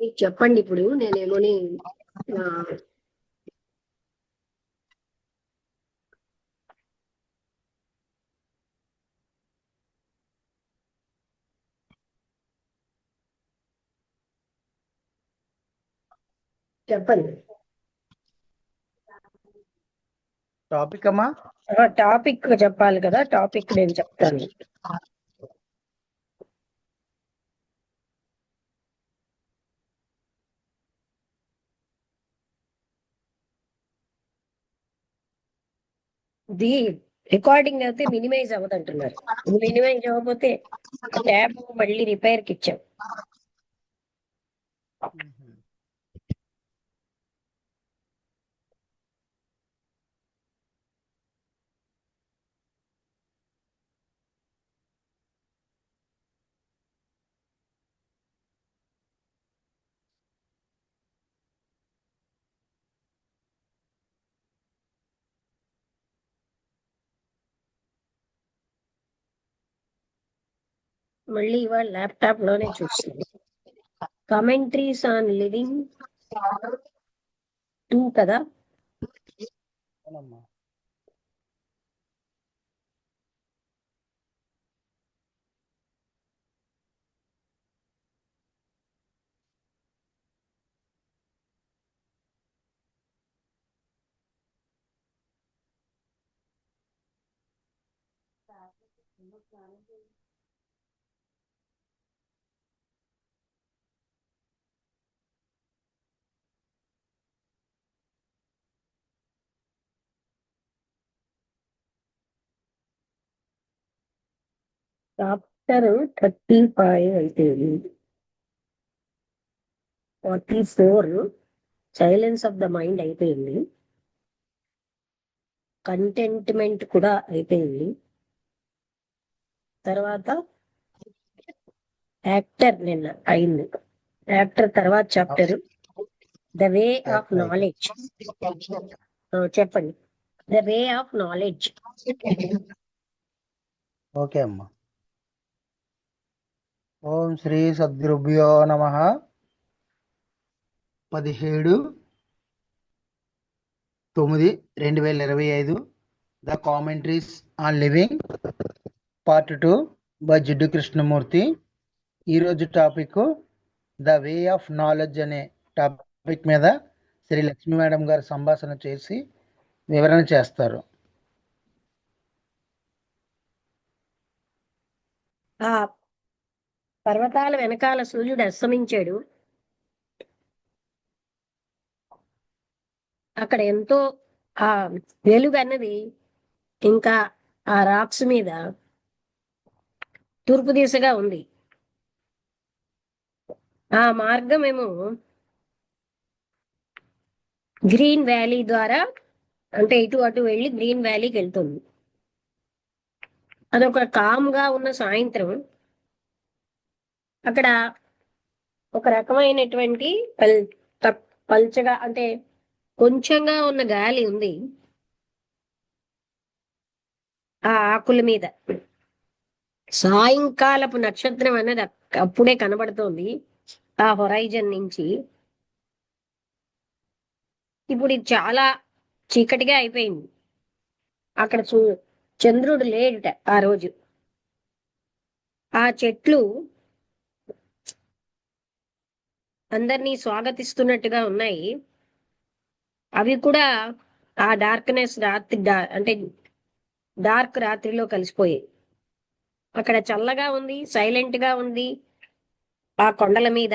మీకు చెప్పండి. ఇప్పుడు నేనేమోని ఆ, చెప్పండి. టాపిక్ అమ్మా. టాపిక్ చెప్పాలి కదా, టాపిక్ నేను చెప్తాను. ఇది రికార్డింగ్ అయితే మినిమైజ్ అవ్వదంటున్నారు. మినిమైజ్ అవ్వకపోతే ఆ ట్యాబ్ మళ్ళీ రిపేర్ కి ఇచ్చాం. మళ్ళీ ఇవాళ ల్యాప్టాప్ లోనే చూస్తాను. కమెంట్రీస్ ఆన్ లివింగ్ 2 కదా. అవునమ్మా. చాప్టర్ 35 అయితే 44 సైలెన్స్ ఆఫ్ ద మైండ్ అయిపోయింది. కంటెంట్మెంట్ కూడా అయిపోయింది. తర్వాత యాక్టర్ నిన్న అయింది. యాక్టర్ తర్వాత chapter the way of knowledge. చెప్పండి. The way of knowledge. Okay అమ్మా. ఓం శ్రీ సద్గురుభ్యో నమః. 17/9/2025 the commentaries on living part 2 by Jiddu Krishnamurti. ఈరోజు topic the way of knowledge అనే టాపిక్ మీద శ్రీ లక్ష్మీ మేడం గారు సంభాషణ చేసి వివరణ చేస్తారు. ఆ పర్వతాల వెనకాల సూర్యుడు అస్తమించాడు. అక్కడ ఎంతో ఆ వెలుగు అన్నది ఇంకా ఆ రాక్స్ మీద తూర్పు దిశగా ఉంది. ఆ మార్గం ఏమో గ్రీన్ వ్యాలీ ద్వారా, అంటే ఇటు అటు వెళ్ళి గ్రీన్ వ్యాలీకి వెళ్తుంది. అదొక కామ్ గా ఉన్న సాయంత్రం. అక్కడ ఒక రకమైనటువంటి పల్చగా, అంటే కొంచెంగా ఉన్న గాలి ఉంది ఆ ఆకుల మీద. సాయంకాలపు నక్షత్రం అన్నది అప్పుడే కనబడుతోంది ఆ హొరైజన్ నుంచి. ఇప్పుడు ఇది చాలా చీకటిగా అయిపోయింది. అక్కడ చంద్రుడు లేడుట ఆ రోజు. ఆ చెట్లు అందరినీ స్వాగతిస్తున్నట్టుగా ఉన్నాయి. అవి కూడా ఆ డార్క్నెస్ రాత్రి అంటే డార్క్ రాత్రిలో కలిసిపోయాయి. అక్కడ చల్లగా ఉంది, సైలెంట్ గా ఉంది. ఆ కొండల మీద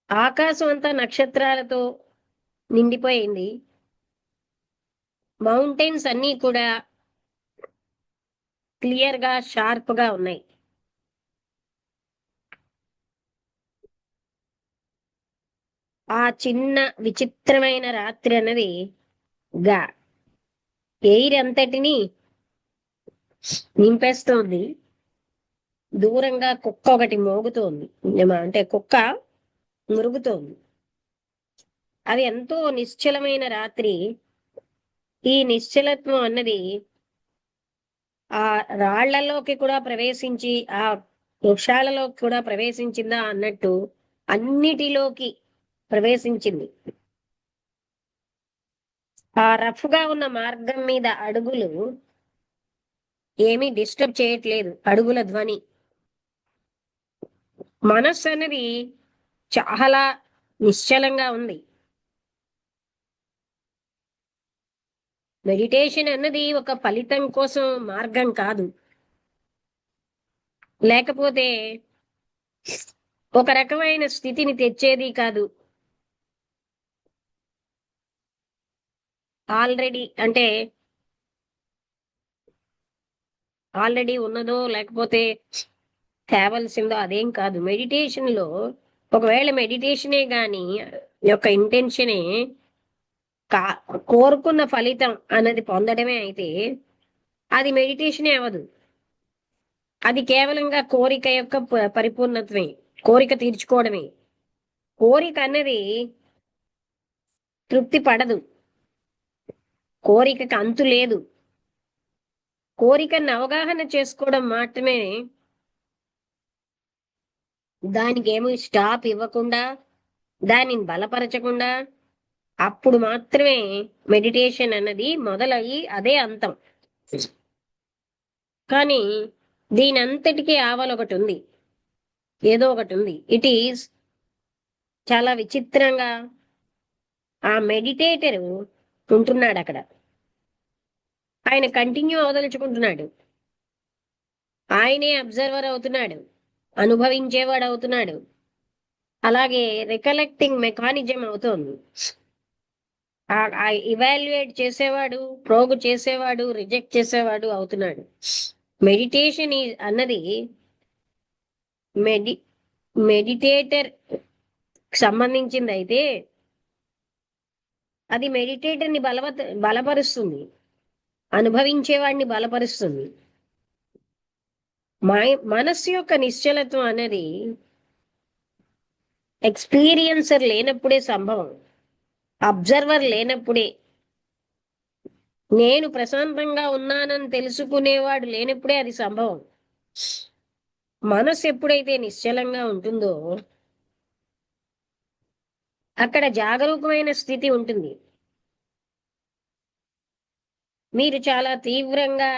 ఆకాశం అంతా నక్షత్రాలతో నిండిపోయింది. మౌంటైన్స్ అన్నీ కూడా క్లియర్ గా, షార్ప్ గా ఉన్నాయి. ఆ చిన్న విచిత్రమైన రాత్రి అన్నది గా ఎయిర్ అంతటిని నింపేస్తోంది. దూరంగా కుక్క ఒకటి మోగుతోంది, అంటే కుక్క మురుగుతోంది. అది ఎంతో నిశ్చలమైన రాత్రి. ఈ నిశ్చలత్వం అన్నది ఆ రాళ్లలోకి కూడా ప్రవేశించి ఆ వృక్షాలలో కూడా ప్రవేశించిందా అన్నట్టు అన్నిటిలోకి ప్రవేశించింది. ఆ రఫ్ గా ఉన్న మార్గం మీద అడుగులు ఏమీ డిస్టర్బ్ చేయట్లేదు, అడుగుల ధ్వని. మనస్సు అనేది చాలా నిశ్చలంగా ఉంది. మెడిటేషన్ అన్నది ఒక ఫలితం కోసం మార్గం కాదు, లేకపోతే ఒక రకమైన స్థితిని తెచ్చేది కాదు. ఆల్రెడీ ఉన్నదో లేకపోతే తేవలసిందో అదేం కాదు. మెడిటేషన్ లో ఒకవేళ మెడిటేషనే గాని యొక్క ఇంటెన్షనే కా కోరుకున్న ఫలితం అన్నది పొందడమే అయితే అది మెడిటేషనే అవదు. అది కేవలంగా కోరిక యొక్క పరిపూర్ణత్వమే, కోరిక తీర్చుకోవడమే. కోరిక అన్నది తృప్తి పడదు, కోరికకు అంతు లేదు. కోరికను అవగాహన చేసుకోవడం మాత్రమే, దానికి ఏమీ స్టాప్ ఇవ్వకుండా, దానిని బలపరచకుండా, అప్పుడు మాత్రమే మెడిటేషన్ అన్నది మొదలయ్యి అదే అంతం. కానీ దీని అంతటికీ ఆవల ఒకటి ఉంది, ఏదో ఒకటి ఉంది. ఇట్ ఈస్ చాలా విచిత్రంగా ఆ మెడిటేటర్ ఉంటున్నాడు అక్కడ. ఆయన కంటిన్యూ అవదలుచుకుంటున్నాడు, ఆయనే అబ్జర్వర్ అవుతున్నాడు, అనుభవించేవాడు అవుతున్నాడు, అలాగే రికలెక్టింగ్ మెకానిజం అవుతోంది. ఇవాల్యుయేట్ చేసేవాడు, ప్రోగు చేసేవాడు, రిజెక్ట్ చేసేవాడు అవుతున్నాడు. మెడిటేషన్ అన్నది మెడిటేటర్ సంబంధించింది అయితే అది మెడిటేటర్ ని బలపరుస్తుంది, అనుభవించేవాడిని బలపరుస్తుంది. మనస్సు యొక్క నిశ్చలత్వం అనేది ఎక్స్పీరియన్సర్ లేనప్పుడే సంభవం, అబ్జర్వర్ లేనప్పుడే, నేను ప్రశాంతంగా ఉన్నానని తెలుసుకునేవాడు లేనప్పుడే అది సంభవం. మనస్సు ఎప్పుడైతే నిశ్చలంగా ఉంటుందో అక్కడ జాగరూకమైన స్థితి ఉంటుంది. మీరు చాలా తీవ్రంగా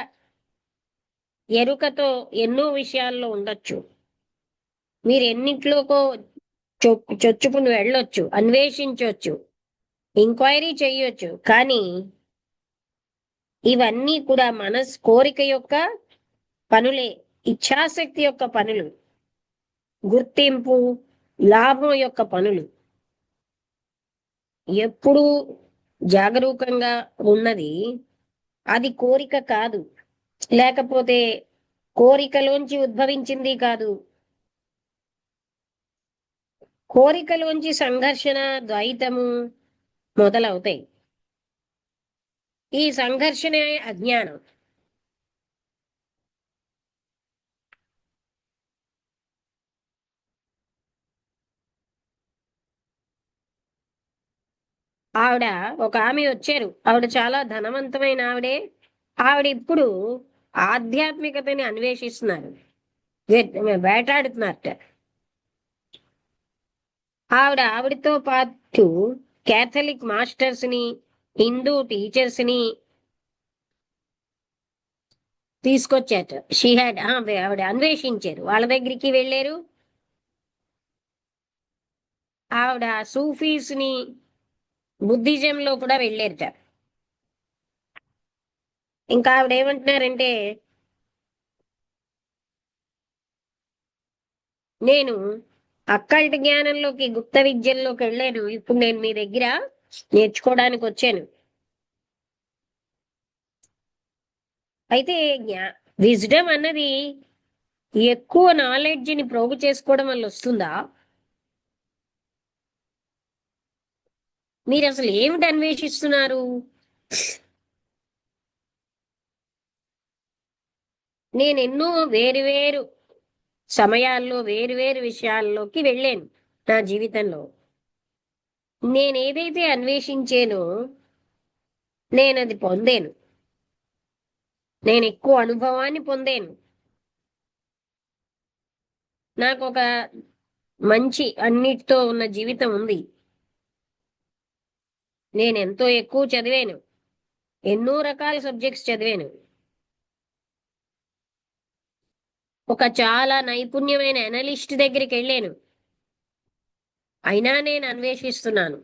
ఎరుకతో ఎన్నో విషయాల్లో ఉండొచ్చు, మీరు ఎన్నిట్లోకో చొచ్చుకుని వెళ్ళొచ్చు, అన్వేషించవచ్చు, ఎంక్వైరీ చేయొచ్చు. కానీ ఇవన్నీ కూడా కోరిక యొక్క పనులే, ఇచ్ఛాశక్తి యొక్క పనులు, గుర్తింపు, లాభం యొక్క పనులు. ఎప్పుడూ జాగరూకంగా ఉన్నది అది కోరిక కాదు, లేకపోతే కోరికలోంచి ఉద్భవించింది కాదు. కోరికలోంచి సంఘర్షణ, ద్వైతము మొదలవుతాయి. ఈ సంఘర్షణే అజ్ఞానం. ఒక ఆమె వచ్చారు, ఆవిడ చాలా ధనవంతమైన ఆవిడ ఇప్పుడు ఆధ్యాత్మికతని అన్వేషిస్తున్నారు, వేటాడుతున్నారట. ఆవిడతో పాటు కేథలిక్ మాస్టర్స్ ని, హిందూ టీచర్స్ ని తీసుకొచ్చాట. ఆవిడ అన్వేషించారు, వాళ్ళ దగ్గరికి వెళ్ళారు. ఆవిడ సూఫీస్ ని, బుద్ధిజంలో కూడా వెళ్ళారట. ఇంకా ఆవిడ ఏమంటున్నారంటే, నేను అక్కల్ట్ జ్ఞానంలోకి, గుప్త విద్యల్లోకి వెళ్ళాను, ఇప్పుడు నేను మీ దగ్గర నేర్చుకోవడానికి వచ్చాను. అయితే విజ్డమ్ అన్నది ఎక్కువ నాలెడ్జ్ ని ప్రోగు చేసుకోవడం వల్ల వస్తుందా? మీరు అసలు ఏమిటి అన్వేషిస్తున్నారు? నేను ఎన్నో వేరు సమయాల్లో వేరు విషయాల్లోకి వెళ్ళాను నా జీవితంలో. నేనేదైతే అన్వేషించానో నేను అది పొందాను, నేను ఎక్కువ అనుభవాన్ని పొందాను. నాకు ఒక మంచి అన్నిటితో ఉన్న జీవితం ఉంది. నేను ఎంతో ఎక్కువ చదివాను, ఎన్నో రకాల సబ్జెక్ట్స్ చదివాను, ఒక చాలా నైపుణ్యమైన అనలిస్ట్ దగ్గరికి వెళ్ళాను. అయినా నేను అన్వేషిస్తున్నాను.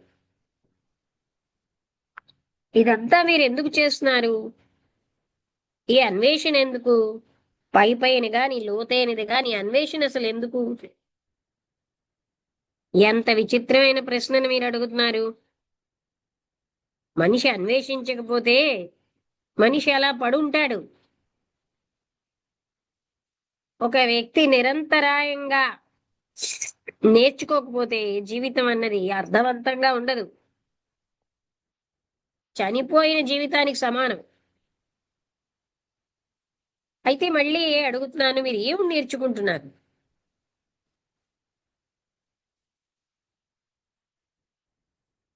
ఇదంతా మీరు ఎందుకు చేస్తున్నారు? ఈ అన్వేషణ ఎందుకు? పై పైన గాని లోతైనది గాని అన్వేషణ అసలు ఎందుకు? ఎంత విచిత్రమైన ప్రశ్నను మీరు అడుగుతున్నారు. మనిషి అన్వేషించకపోతే మనిషి అలా పడుంటాడు. ఒక వ్యక్తి నిరంతరాయంగా నేర్చుకోకపోతే జీవితం అన్నది అర్థవంతంగా ఉండదు. చనిపోయిన జీవితానికి సమానం. అయితే మళ్ళీ అడుగుతున్నాను, మీరు ఏం నేర్చుకుంటున్నారు?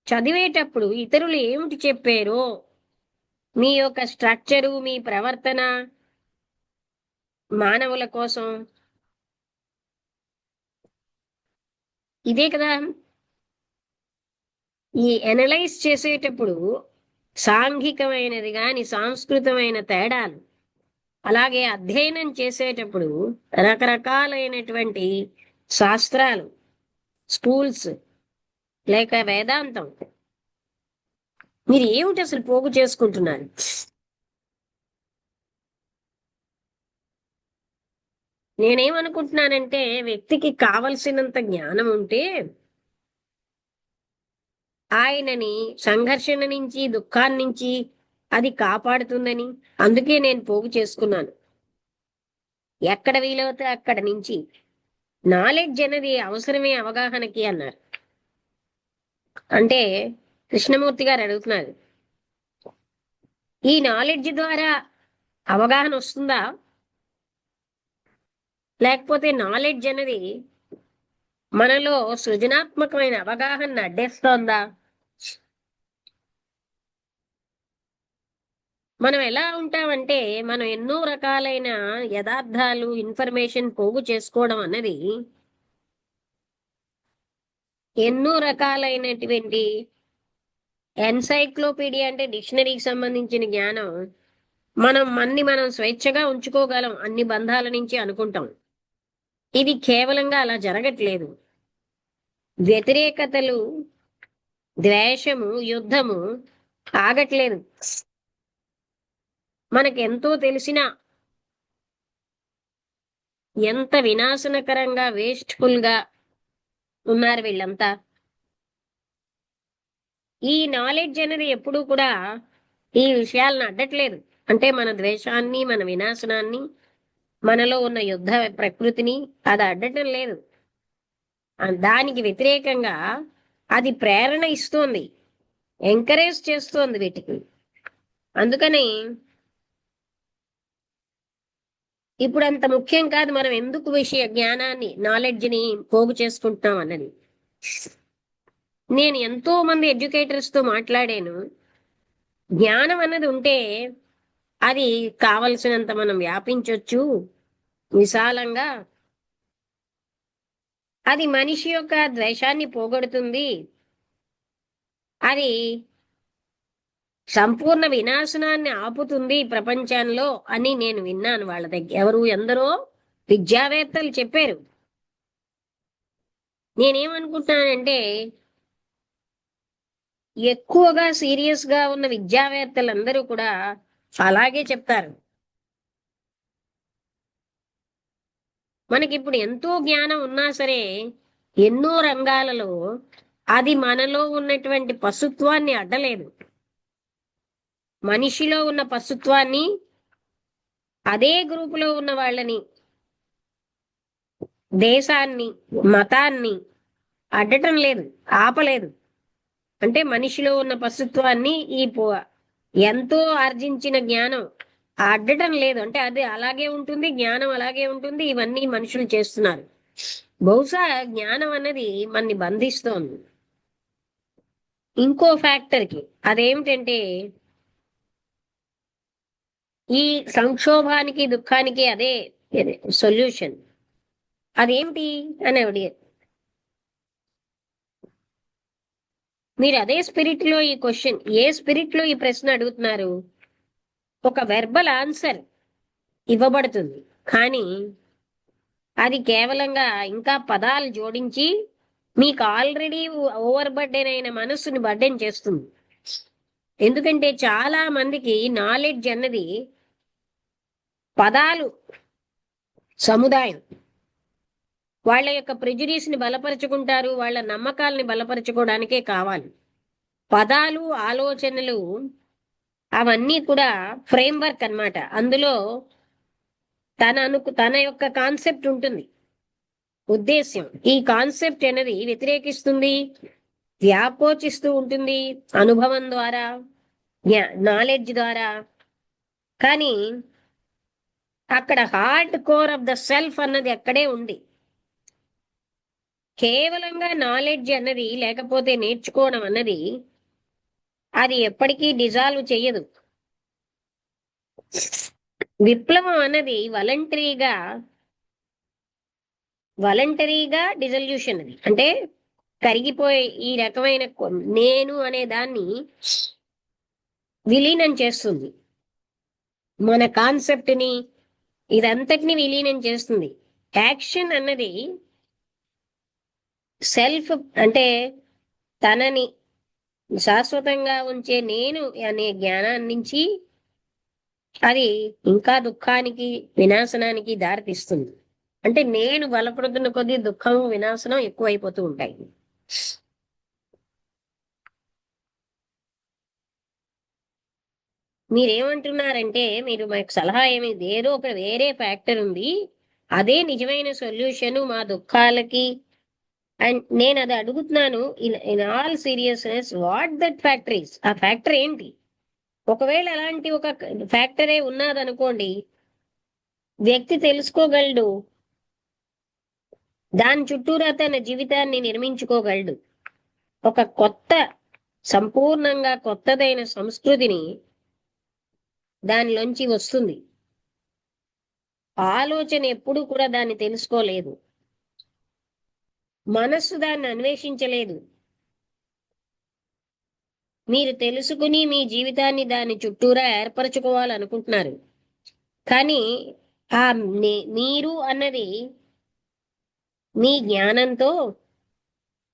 చదివేటప్పుడు ఇతరులు ఏమిటి చెప్పారో, మీ యొక్క స్ట్రక్చరు, మీ ప్రవర్తన మానవుల కోసం ఇదే కదా. ఈ అనలైజ్ చేసేటప్పుడు సాంఘికమైనది గాని సాంస్కృతమైన తేడాలు, అలాగే అధ్యయనం చేసేటప్పుడు రకరకాలైనటువంటి శాస్త్రాలు, స్కూల్స్ లేక వేదాంతం, మీరు ఏమిటి అసలు పోగు చేసుకుంటున్నారు? నేనేమనుకుంటున్నానంటే, వ్యక్తికి కావలసినంత జ్ఞానం ఉంటే ఆయనని సంఘర్షణ నుంచి, దుఃఖాన్నించి అది కాపాడుతుందని. అందుకే నేను పోగు చేసుకున్నాను. ఎక్కడ వీలవుతే అక్కడ నుంచి. నాలెడ్జ్ అనేది అవసరమే అవగాహనకి అన్నారు. అంటే కృష్ణమూర్తి గారు అడుగుతున్నారు, ఈ నాలెడ్జ్ ద్వారా అవగాహన వస్తుందా, లేకపోతే నాలెడ్జ్ అనేది మనలో సృజనాత్మకమైన అవగాహన అడ్డేస్తోందా? మనం ఎలా ఉంటామంటే, మనం ఎన్నో రకాలైన యథార్థాలు, ఇన్ఫర్మేషన్ పోగు చేసుకోవడం అన్నది ఎన్నో రకాలైనటువంటి ఎన్సైక్లోపీడియా అంటే డిక్షనరీకి సంబంధించిన జ్ఞానం, మనం స్వేచ్ఛగా ఉంచుకోగలం అన్ని బంధాల నుంచి అనుకుంటాం. ఇది కేవలంగా అలా జరగట్లేదు. వ్యతిరేకతలు, ద్వేషము, యుద్ధము ఆగట్లేదు. మనకెంతో తెలిసినా ఎంత వినాశనకరంగా, వేస్ట్ఫుల్ గా ఉన్నారు వీళ్ళంతా. ఈ నాలెడ్జ్ అనేది ఎప్పుడూ కూడా ఈ విషయాలను అడ్డట్లేదు. అంటే మన ద్వేషాన్ని, మన వినాశనాన్ని, మనలో ఉన్న యుద్ధ ప్రకృతిని అది అడ్డటం లేదు. దానికి వ్యతిరేకంగా అది ప్రేరణ ఇస్తోంది, ఎంకరేజ్ చేస్తోంది వీటికి. అందుకని ఇప్పుడు అంత ముఖ్యం కాదు మనం ఎందుకు విషయ జ్ఞానాన్ని, నాలెడ్జ్ని పోగు చేసుకుంటున్నాం అన్నది. నేను ఎంతో మంది ఎడ్యుకేటర్స్ తో మాట్లాడాను. జ్ఞానం అన్నది ఉంటే అది కావలసినంత మనం వ్యాపించవచ్చు విశాలంగా. అది మనిషి యొక్క ద్వేషాన్ని పోగొడుతుంది. అది సంపూర్ణ వినాశనాన్ని ఆపుతుంది ప్రపంచంలో అని నేను విన్నాను వాళ్ళ దగ్గర. ఎందరో విద్యావేత్తలు చెప్పారు. నేనేమనుకుంటున్నానంటే, ఎక్కువగా సీరియస్ గా ఉన్న విద్యావేత్తలందరూ కూడా అలాగే చెప్తారు. మనకిప్పుడు ఎంతో జ్ఞానం ఉన్నా సరే ఎన్నో రంగాలలో అది మనలో ఉన్నటువంటి పశుత్వాన్ని అడ్డలేదు. మనిషిలో ఉన్న పశుత్వాన్ని, అదే గ్రూపులో ఉన్న వాళ్ళని, దేశాన్ని, మతాన్ని అడ్డటం లేదు, ఆపలేదు. అంటే మనిషిలో ఉన్న పశుత్వాన్ని ఎంతో ఆర్జించిన జ్ఞానం అడ్డటం లేదు. అంటే అది అలాగే ఉంటుంది, జ్ఞానం అలాగే ఉంటుంది. ఇవన్నీ మనుషులు చేస్తున్నారు. బహుశా జ్ఞానం అన్నది మనని బంధిస్తోంది ఇంకో ఫ్యాక్టర్కి. అదేమిటంటే, ఈ సంక్షోభానికి, దుఃఖానికి అదే సొల్యూషన్. అదేమిటి అని అడిగారు. మీరు అదే స్పిరిట్ లో ఈ క్వశ్చన్, ఏ స్పిరిట్ లో ఈ ప్రశ్న అడుగుతున్నారు? ఒక వెర్బల్ ఆన్సర్ ఇవ్వబడుతుంది, కానీ అది కేవలంగా ఇంకా పదాలు జోడించి మీకు ఆల్రెడీ ఓవర్ బర్డెన్ అయిన మనస్సుని బర్డెన్ చేస్తుంది. ఎందుకంటే చాలా మందికి నాలెడ్జ్ అన్నది పదాలు సముదాయం. వాళ్ళ యొక్క ప్రెజుడీస్ ని బలపరుచుకుంటారు, వాళ్ళ నమ్మకాలని బలపరుచుకోవడానికే కావాలి. పదాలు, ఆలోచనలు అవన్నీ కూడా ఫ్రేమ్వర్క్ అన్నమాట. అందులో తన యొక్క కాన్సెప్ట్ ఉంటుంది, ఉద్దేశ్యం. ఈ కాన్సెప్ట్ అనేది వ్యతిరేకిస్తుంది, వ్యాకోచిస్తూ ఉంటుంది అనుభవం ద్వారా, నాలెడ్జ్ ద్వారా. కానీ అక్కడ hard core of the self అన్నది అక్కడే ఉంది. కేవలంగా నాలెడ్జ్ అన్నది లేకపోతే నేర్చుకోవడం అన్నది అది ఎప్పటికీ డిజాల్వ్ చెయ్యదు. విప్లవం అన్నది వాలంటరీగా డిజల్యూషన్, అది అంటే కరిగిపోయే ఈ రకమైన నేను అనే దాన్ని విలీనం చేస్తుంది. మన కాన్సెప్ట్ ని ఇదంతటిని విలీనం చేస్తుంది. యాక్షన్ అన్నది సెల్ఫ్ అంటే తనని శాశ్వతంగా ఉంచే నేను అనే జ్ఞానాన్ని నుంచి అది ఇంకా దుఃఖానికి, వినాశనానికి దారితీస్తుంది. అంటే నేను బలపడుతున్న కొద్దీ దుఃఖం, వినాశనం ఎక్కువైపోతూ ఉంటాయి. మీరేమంటున్నారంటే, మీరు మాకు సలహా ఏమి, ఏదో ఒక వేరే ఫ్యాక్టర్ ఉంది, అదే నిజమైన సొల్యూషన్ మా దుఃఖాలకి. అండ్ నేను అది అడుగుతున్నాను in all seriousness, what that factor is. ఆ ఫ్యాక్టర్ ఏంటి? ఒకవేళ అలాంటి ఒక ఫ్యాక్టరే ఉన్నదనుకోండి, వ్యక్తి తెలుసుకోగలడు, దాని చుట్టూరా తన జీవితాన్ని నిర్మించుకోగలడు. ఒక కొత్త, సంపూర్ణంగా కొత్తదైన సంస్కృతిని దానిలోంచి వస్తుంది. ఆలోచన ఎప్పుడు కూడా దాన్ని తెలుసుకోలేదు, మనస్సు దాన్ని అన్వేషించలేదు. మీరు తెలుసుకుని మీ జీవితాన్ని దాని చుట్టూరా ఏర్పరచుకోవాలనుకుంటున్నారు. కానీ ఆ మీరు అన్నది మీ జ్ఞానంతో,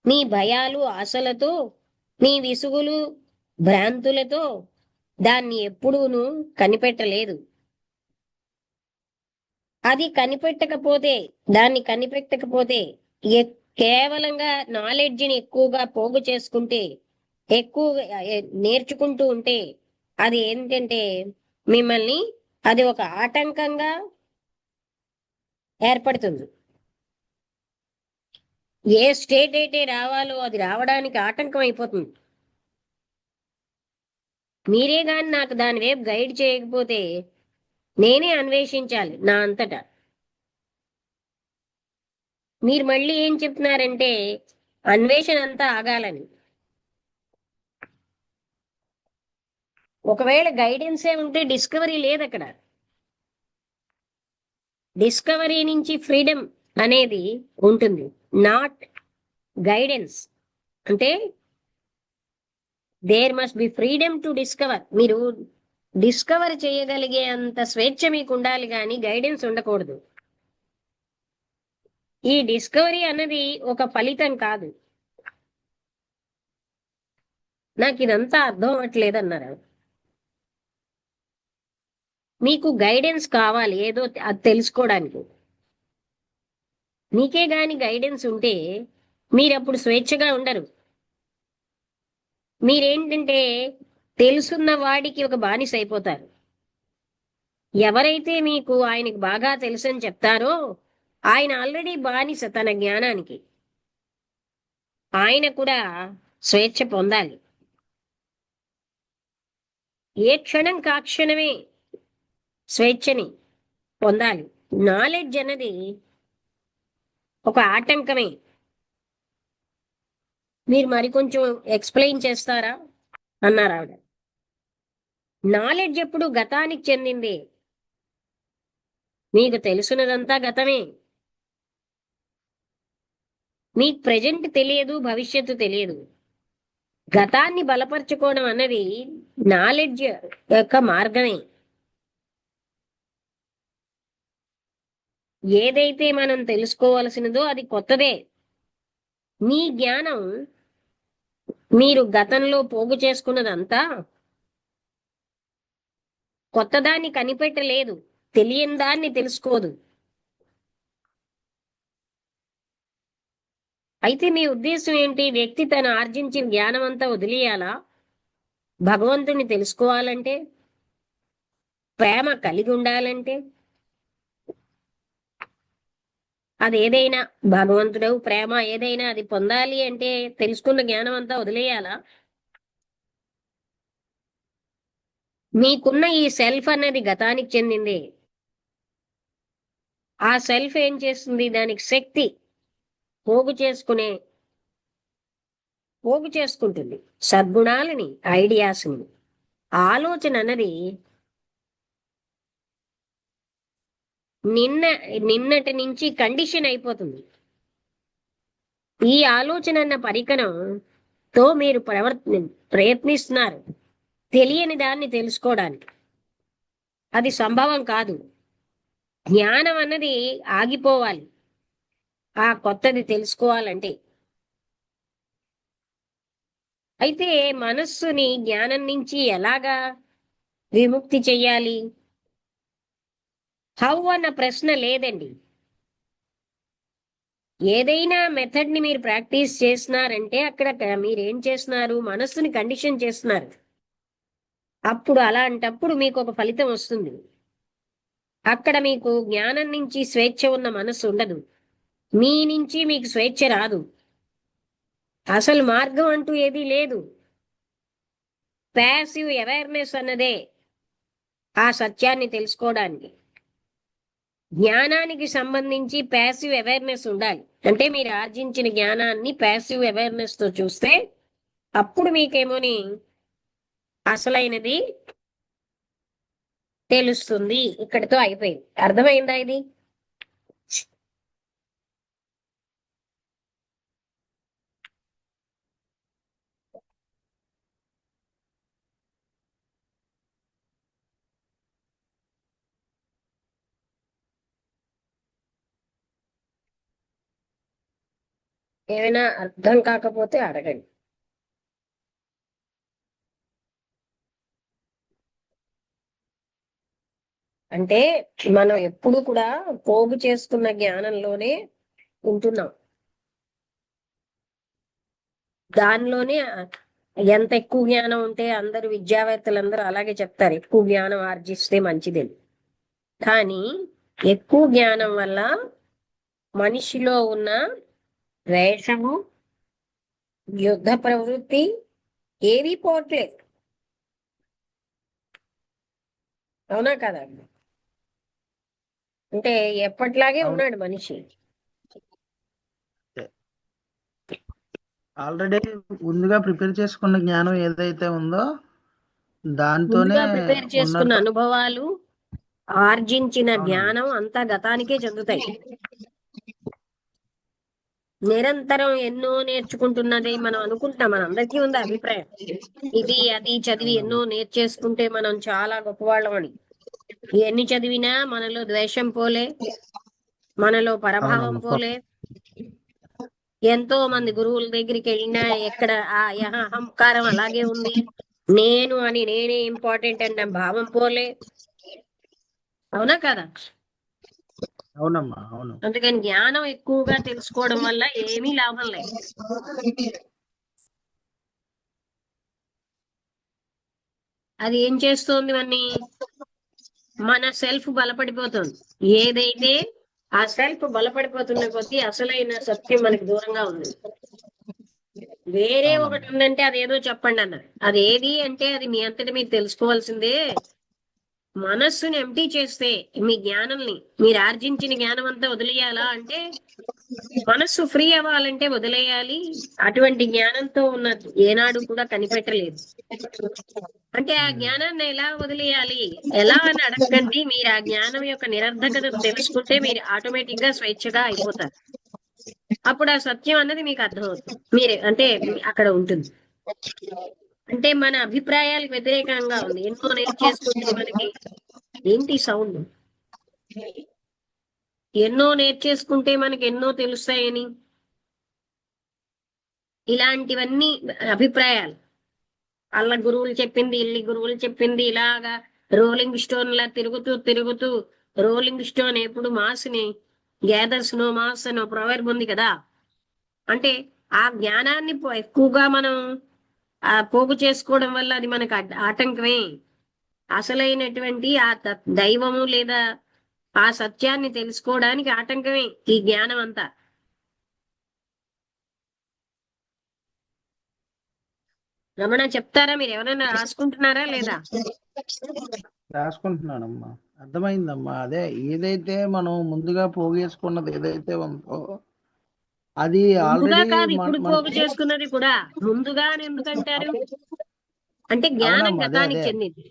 మీ భయాలు, ఆశలతో, మీ విసుగులు, భ్రాంతులతో దాన్ని ఎప్పుడూను కనిపెట్టలేదు. అది దాన్ని కనిపెట్టకపోతే కేవలంగా నాలెడ్జిని ఎక్కువగా పోగు చేసుకుంటే, ఎక్కువగా నేర్చుకుంటూ ఉంటే, అది ఏంటంటే మిమ్మల్ని అది ఒక ఆటంకంగా ఏర్పడుతుంది. ఏ స్టేట్ అయితే రావాలో అది రావడానికి ఆటంకం అయిపోతుంది. మీరే గాని నాకు దాని వైపు గైడ్ చేయకపోతే నేనే అన్వేషించాలి నా అంతటా. మీరు మళ్ళీ ఏం చెప్తున్నారంటే అన్వేషణ అంతా ఆగాలని. ఒకవేళ గైడెన్సే ఉంటే డిస్కవరీ లేదు అక్కడ. డిస్కవరీ నుంచి ఫ్రీడమ్ అనేది ఉంటుంది, నాట్ గైడెన్స్. అంటే there must be freedom to discover. మీరు డిస్కవర్ చేయగలిగే అంత స్వేచ్ఛ మీకు ఉండాలి, కానీ గైడెన్స్ ఉండకూడదు. ఈ డిస్కవరీ అన్నది ఒక ఫలితం కాదు. నాకు ఇదంతా అర్థం అవ్వట్లేదు అన్నారు. మీకు గైడెన్స్ కావాలి ఏదో అది తెలుసుకోవడానికి. మీకే గాని గైడెన్స్ ఉంటే మీరు అప్పుడు స్వేచ్ఛగా ఉండరు. మీరేంటంటే తెలుసున్న వాడికి ఒక బానిస అయిపోతారు. ఎవరైతే మీకు ఆయనకి బాగా తెలుసని చెప్తారో ఆయన ఆల్రెడీ బానిస తన జ్ఞానానికి. ఆయన కూడా స్వేచ్ఛ పొందాలి. ఏ క్షణం కాక్షణమే స్వేచ్ఛని పొందాలి. నాలెడ్జ్ అన్నది ఒక ఆటంకమే. మీరు మరికొంచెం ఎక్స్ప్లెయిన్ చేస్తారా అన్నారు ఆవిడ. నాలెడ్జ్ ఎప్పుడు గతానికి చెందింది. మీకు తెలుసున్నదంతా గతమే. మీకు ప్రజెంట్ తెలియదు, భవిష్యత్తు తెలియదు. గతాన్ని బలపరచుకోవడం అన్నది నాలెడ్జ్ యొక్క మార్గమే. ఏదైతే మనం తెలుసుకోవలసినదో అది కొత్తదే. మీ జ్ఞానం మీరు గతంలో పోగు చేసుకున్నదంతా కొత్తదాన్ని కనిపెట్టలేదు, తెలియని దాన్ని తెలుసుకోదు. అయితే మీ ఉద్దేశం ఏంటి? వ్యక్తి తను ఆర్జించిన జ్ఞానం అంతా వదిలేయాలా? భగవంతుని తెలుసుకోవాలంటే, ప్రేమ కలిగి ఉండాలంటే, అది ఏదైనా భగవంతుడు ప్రేమ ఏదైనా అది పొందాలి అంటే తెలుసుకున్న జ్ఞానం అంతా వదిలేయాలా? మీకున్న ఈ సెల్ఫ్ అనేది గతానికి చెందింది. ఆ సెల్ఫ్ ఏం చేస్తుంది? దానికి శక్తి పోగు చేసుకునే పోగు చేసుకుంటుంది సద్గుణాలని, ఐడియాస్ని. ఆలోచన అన్నది నిన్న నిన్నటి నుంచి కండిషన్ అయిపోతుంది. ఈ ఆలోచన అన్న పరికరంతో మీరు ప్రయత్నిస్తున్నారు తెలియని దాన్ని తెలుసుకోవడానికి. అది సంభవం కాదు. జ్ఞానం అన్నది ఆగిపోవాలి ఆ కొత్తది తెలుసుకోవాలంటే. అయితే మనస్సుని జ్ఞానం నుంచి ఎలాగా విముక్తి చెయ్యాలి? హౌ అన్న ప్రశ్న లేదండి. ఏదైనా మెథడ్ ని మీరు ప్రాక్టీస్ చేస్తున్నారంటే అక్కడ మీరు ఏం చేస్తున్నారు? మనస్సుని కండిషన్ చేస్తున్నారు. అప్పుడు అలాంటప్పుడు మీకు ఒక ఫలితం వస్తుంది. అక్కడ మీకు జ్ఞానం నుంచి స్వేచ్ఛ ఉన్న మనస్సు ఉండదు. మీ నుంచి మీకు స్వేచ్ఛ రాదు. అసలు మార్గం అంటూ ఏదీ లేదు. ప్యాసివ్ అవేర్నెస్ అన్నదే ఆ సత్యాన్ని తెలుసుకోవడానికి. జ్ఞానానికి సంబంధించి ప్యాసివ్ అవేర్నెస్ ఉండాలి. అంటే మీరు ఆర్జించిన జ్ఞానాన్ని ప్యాసివ్ అవేర్నెస్ తో చూస్తే అప్పుడు మీకేమోని అసలైనది తెలుస్తుంది. ఇక్కడితో అయిపోయింది. అర్థమైందా ఇది? ఏమైనా అర్థం కాకపోతే అడగండి. అంటే మనం ఎప్పుడు కూడా పోగు చేసుకున్న జ్ఞానంలోనే ఉంటున్నాం. దానిలోనే ఎంత ఎక్కువ జ్ఞానం ఉంటే అందరు విద్యావేత్తలందరూ అలాగే చెప్తారు, ఎక్కువ జ్ఞానం ఆర్జిస్తే మంచిదని. కానీ ఎక్కువ జ్ఞానం వల్ల మనిషిలో ఉన్న ద్వేషము, యుద్ధ ప్రవృత్తి ఏవీ పోవట్లేదు. అవునా కదా? అంటే ఎప్పట్లాగే అవును. ఉన్నాడు మనిషి. ఆల్రెడీ ముందుగా ప్రిపేర్ చేసుకున్న జ్ఞానం ఏదైతే ఉందో దాంతోనే ముందుగా ప్రిపేర్ చేసుకున్న ఉన్నట్టు. అనుభవాలు, ఆర్జించిన అవునమ్మా. జ్ఞానం అంతా గతానికే చెందుతాయి. నిరంతరం ఎన్నో నేర్చుకుంటున్నది మనం అనుకుంటాం. మన అందరికీ ఉంది అభిప్రాయం, ఇది అది చదివి ఎన్నో అవునమ్మా. నేర్చేసుకుంటే మనం చాలా గొప్పవాళ్ళం అని. ఎన్ని చదివినా మనలో ద్వేషం పోలే, మనలో పరభావం అవునమ్మా. పోలే. ఎంతో మంది గురువుల దగ్గరికి వెళ్ళినా ఎక్కడ ఆ అహంకారం అలాగే ఉంది. నేను అని, నేనే ఇంపార్టెంట్ అన్న భావం పోలే. అవునా కదా? అవునమ్మా. అవును. అందుకని జ్ఞానం ఎక్కువగా తెలుసుకోవడం వల్ల ఏమీ లాభం లేదు. అది ఏం చేస్తోంది మన సెల్ఫ్ బలపడిపోతుంది. ఏదైతే ఆ సెల్ఫ్ బలపడిపోతున్న కొద్దీ అసలైన సత్యం మనకి దూరంగా ఉంది. వేరే ఒకటి అవునమ్మా. ఉందంటే అదేదో చెప్పండి అన్నారు. అది ఏది అంటే అది మీ అంతటి మీరు తెలుసుకోవాల్సిందే. మనస్సుని ఎంటీ చేస్తే మీ జ్ఞానంని, మీరు ఆర్జించిన జ్ఞానం అంతా వదిలేయాలా అంటే, మనస్సు ఫ్రీ అవ్వాలంటే వదిలేయాలి. అటువంటి జ్ఞానంతో ఉన్న ఏనాడు కూడా కనిపెట్టలేదు. అంటే ఆ జ్ఞానాన్ని ఎలా వదిలేయాలి, ఎలా అని అడగండి. మీరు ఆ జ్ఞానం యొక్క నిరర్ధకతను తెలుసుకుంటే మీరు ఆటోమేటిక్ గా స్వేచ్ఛగా అయిపోతారు. అప్పుడు ఆ సత్యం అన్నది మీకు అర్థమవుతుంది. మీరే అంటే అక్కడ ఉంటుంది. అంటే మన అభిప్రాయాలకు వ్యతిరేకంగా ఉంది. ఎన్నో నేర్చేసుకుంటే మనకి ఏంటి సౌండ్, ఎన్నో నేర్చేసుకుంటే మనకి ఎన్నో తెలుస్తాయని, ఇలాంటివన్నీ అభిప్రాయాలు. అల్ల గురువులు చెప్పింది, ఇల్లి గురువులు చెప్పింది, ఇలాగా రోలింగ్ స్టోన్ లా తిరుగుతూ తిరుగుతూ, రోలింగ్ స్టోన్ ఎప్పుడు మాస్ని గ్యాదర్స్ నో మాస్ అని ప్రొవర్బ్ ఉంది కదా. అంటే ఆ జ్ఞానాన్ని ఎక్కువగా మనం పోగు చేసుకోవడం వల్ల అది మనకు ఆటంకమే. అసలైనటువంటి ఆ దైవము లేదా ఆ సత్యాన్ని తెలుసుకోవడానికి ఆటంకమే ఈ జ్ఞానం అంతా. రమణ చెప్తారా? మీరు ఎవరైనా రాసుకుంటున్నారా లేదా? రాసుకుంటున్నానమ్మా, అర్థమైందమ్మా. అదే ఏదైతే మనం ముందుగా పోగేసుకున్నది ఏదైతే ఉందో అది ముందుగా ఆల్రెడీ కాదు, ఇప్పుడు పోగు మనకి. చేసుకున్నది కూడా. ముందుగా అని ఎందుకంటారు? అంటే జ్ఞానం అవునమ్మా, అదే గతానికి అదే చెందింది.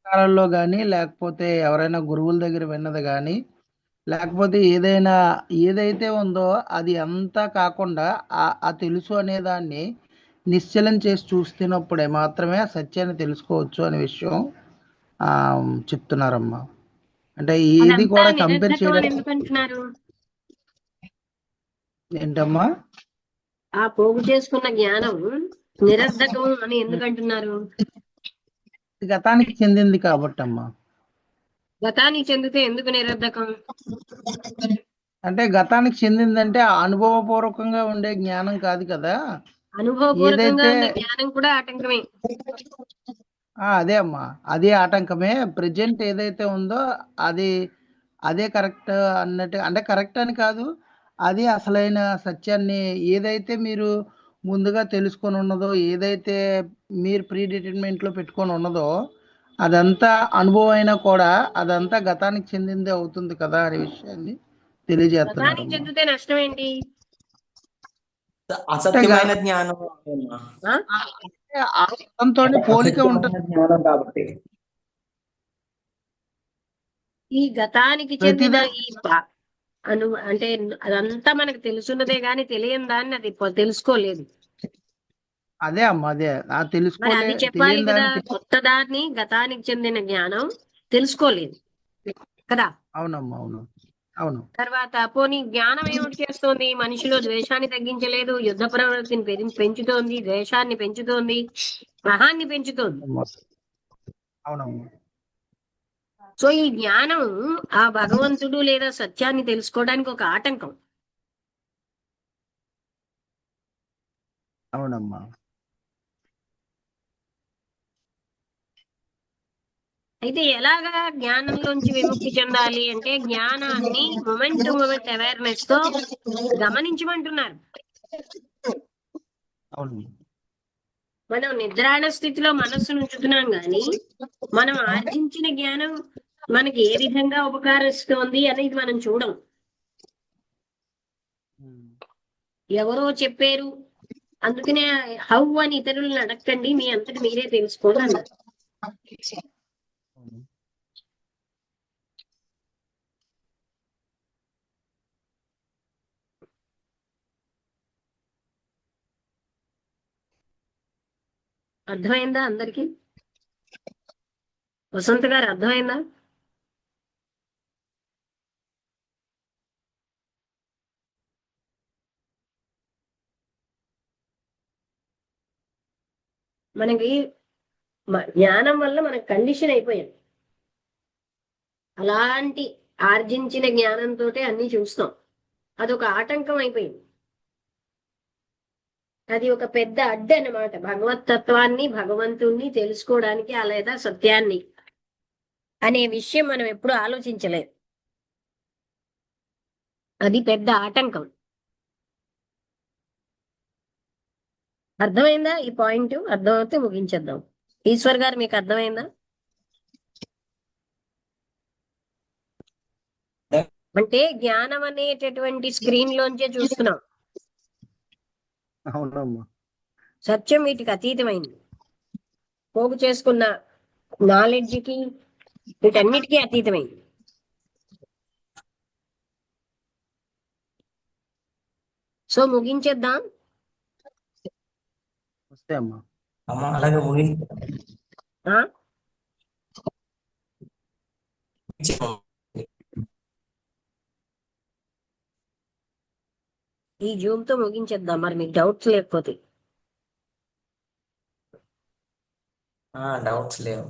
కాలంలో కానీ లేకపోతే ఎవరైనా గురువుల దగ్గర విన్నది కానీ లేకపోతే ఏదైనా ఏదైతే ఉందో అది అంతా కాకుండా ఆ తెలుసు అనే దాన్ని నిశ్చలం చేసి చూస్తున్నప్పుడే మాత్రమే ఆ సత్యాన్ని తెలుసుకోవచ్చు అనే విషయం ఆ, చెప్తున్నారమ్మా. అంటే ఏది అదంతా కూడా కంపేర్ నిరర్ధకం అని చేయడానికి. ఎందుకంటున్నారు? ఏంటమ్మా? ఆ పోగు చేసుకున్న జ్ఞానం నిరర్ధకం అని ఎందుకంటున్నారు? ఇది గతానికి చెందింది కాబట్టమ్మా. గతానికి చెందితే ఎందుకు నిరర్ధకం? అంటే గతానికి చెందిందంటే అనుభవపూర్వకంగా ఉండే జ్ఞానం కాదు కదా. అనుభవపూర్వకంగా ఏదైతే ఉన్న జ్ఞానం కూడా ఆటంకమే. అదే అమ్మా, అదే ఆటంకమే. ప్రజెంట్ ఏదైతే ఉందో అది అదే కరెక్ట్ అన్నట్టు, అంటే కరెక్ట్ అని కాదు, అది అసలైన సత్యాన్ని ఏదైతే మీరు ముందుగా తెలుసుకొని ఉన్నదో, ఏదైతే మీరు ప్రీ డిటర్మెంట్లో పెట్టుకొని ఉన్నదో అదంతా అనుభవం అయినా కూడా అదంతా గతానికి చెందిందే అవుతుంది కదా అనే విషయాన్ని గతానికి తెలియజేస్తున్నారమ్మా. చెందితే నష్టం ఏంటి? అంటే అసత్యమైన జ్ఞానం అమ్మా. ఆ? ఆ గతంతో పోలిక ఉంటుంది. అసత్యమైన జ్ఞానం కాబట్టి ఈ గతానికి చెందిన ప్రతిదా ఈ అంటే అదంతా మనకు తెలుసున్నదే గాని తెలియని దాన్ని అది తెలుసుకోలేదు. అదే అమ్మా, అదే మరి అది చెప్పాలి తెలియని కదా. దాన్ని కొత్త దాన్ని, గతానికి చెందిన జ్ఞానం తెలుసుకోలేదు కదా. అవునమ్మా, అవును, అవును. తర్వాత పోనీ జ్ఞానం ఏమిటి చేస్తోంది? మనిషిలో ద్వేషాన్ని తగ్గించలేదు, యుద్ధ ప్రవృత్తిని పెంచుతోంది, ద్వేషాన్ని పెంచుతోంది, గ్రహాన్ని పెంచుతోంది. అమ్మా, అవునమ్మా. సో ఈ జ్ఞానం ఆ భగవంతుడు లేదా సత్యాన్ని తెలుసుకోవడానికి ఒక ఆటంకం. అవునమ్మా. అయితే ఎలాగా జ్ఞానంలోంచి విముక్తి చెందాలి అంటే జ్ఞానాన్ని మొమెంట్ టు మొమెంట్ అవేర్నెస్ తో గమనించమంటున్నారు. అవును. మనం నిద్రాణ స్థితిలో మనస్సును ఉంచుతున్నాం గాని మనం ఆర్జించిన జ్ఞానం మనకి ఏ విధంగా ఉపకరిస్తోంది అనేది మనం చూడం. ఎవరో చెప్పారు అందుకనే హౌ అని ఇతరులను అడగండి, మీ అంతటి మీరే తెలుసుకోండి అన్నారు. అవును. అర్థమైందా అందరికి? వసంత్ గారు అర్థమైందా? మనకి జ్ఞానం వల్ల మనకు కండిషన్ అయిపోయాం. అలాంటి ఆర్జించిన జ్ఞానంతో అన్ని చూస్తాం. అదొక ఆటంకం అయిపోయింది. అది ఒక పెద్ద అడ్డు అన్నమాట భగవతత్వాన్ని, భగవంతుణ్ణి తెలుసుకోవడానికి, లేదా సత్యాన్ని అనే విషయం మనం ఎప్పుడు ఆలోచించలేదు. అది పెద్ద ఆటంకం. అర్థమైందా ఈ పాయింట్? అర్థమైతే ముగించేద్దాం. ఈశ్వర్ గారు మీకు అర్థమైందా? అంటే జ్ఞానం అనేటటువంటి స్క్రీన్ లోంచే చూస్తున్నాం. అవునమ్మా. సత్యం వీటికి అతీతమైంది. పోగు చేసుకున్న నాలెడ్జ్కి వీటన్నిటికీ అతీతమైంది. సో ముగించేద్దాం. వస్తే అమ్మా. అమ్మ అలాగే ఆ? ఈ జూమ్ తో ముగించేద్దాం, మరి మీకు డౌట్స్ లేకపోతే. డౌట్స్ లేవు.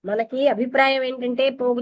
మనకి అభిప్రాయం ఏంటంటే పోగు